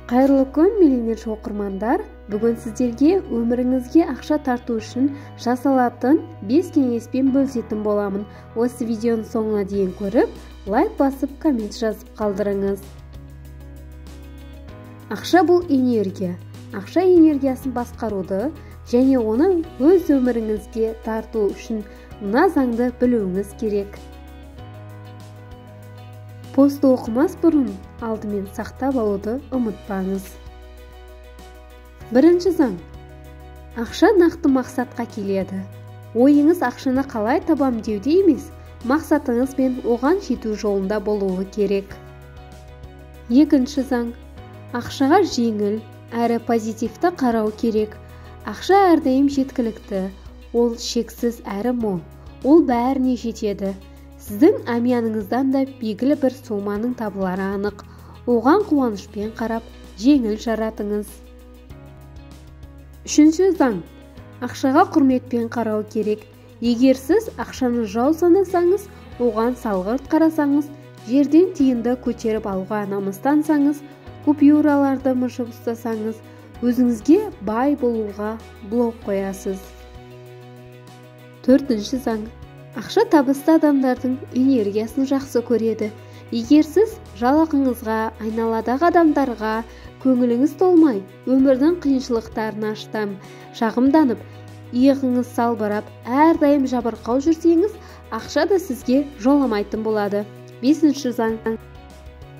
Қайырлы күн, миллионер оқырмандар. Бүгін сіздерге өміріңізге ақша тарту үшін жасалатын 5 кеңеспен бөлісетін боламын. Осы видеоны соңына дейін көріп, лайк басып, коммент жазып қалдырыңыз. Ақша бұл энергия. Ақша энергиясын басқаруды және оны өз өміріңізге тарту үшін мына заңды білуіңіз керек. Постты оқымас бұрын алдымен сақтап алуды ұмытпаңыз. Бірінші заң. Ақша нақты мақсатқа келеді. Ойыңыз ақшаны қалай табам деуде емес, мақсатыңыз бен оған жету жолында болуы керек. Екінші заң. Ақшаға жеңіл әрі позитивті қарау керек. Ақша әрдайым жеткілікті. Ол шексіз әрі мол. Ол бәріне жетеді. Сіздің әмияныңыздан да белгілі бір соманың табылары анық. Оған қуанышпен қарап, жеңіл жаратыңыз. Үшінші заң. Ақшаға құрметпен қарау керек. Егер сіз ақшаны жау санасаңыз, оған салғырт қарасаңыз, жерден тиынды көтеріп алуға намыстансаңыз, купюраларды мышып ұстасаңыз, өзіңізге бай болуға блок қоясыз. Төртінші заң. Ақша табысты адамдардың энергиясын жақсы көреді. Егер сіз жалақыңызға, айналадағы адамдарға көңіліңіз толмай, өмірдің қиыншылықтарына шыдам, шағымданып, иығыңыз салбырап, әрдайым жабырқау жүрсеңіз, ақша да сізге жоламайтын болады. Бесінші заң.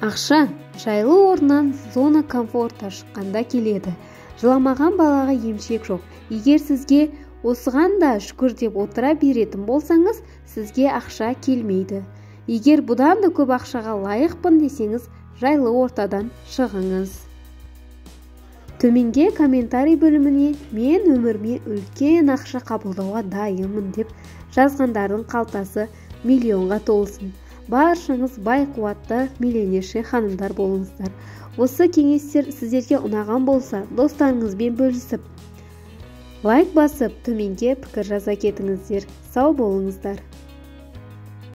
Ақша жайлы орнынан зона комфортта шыққанда келеді. Жыламаған балаға емшек жоқ. Егер сізге осыған да шүкір деп отыра беретін болсаңыз, сізге ақша келмейді. Егер бұдан да көп ақшаға лайықпын десеңіз, жайлы ортадан шығыңыз. Төменге комментарий бөліміне мен өміріме үлкен ақша қабылдауға дайынмын деп жазғандардың қалтасы миллионға толсын. Баршаңыз бай қуатты миллионерше ханымдар болыңыздар. Осы кеңестер сіздерге ұнаған болса, достарыңызбен бөлісіп, лайк басып, төменге пікір жаза кетіңіздер. Сау болыңыздар.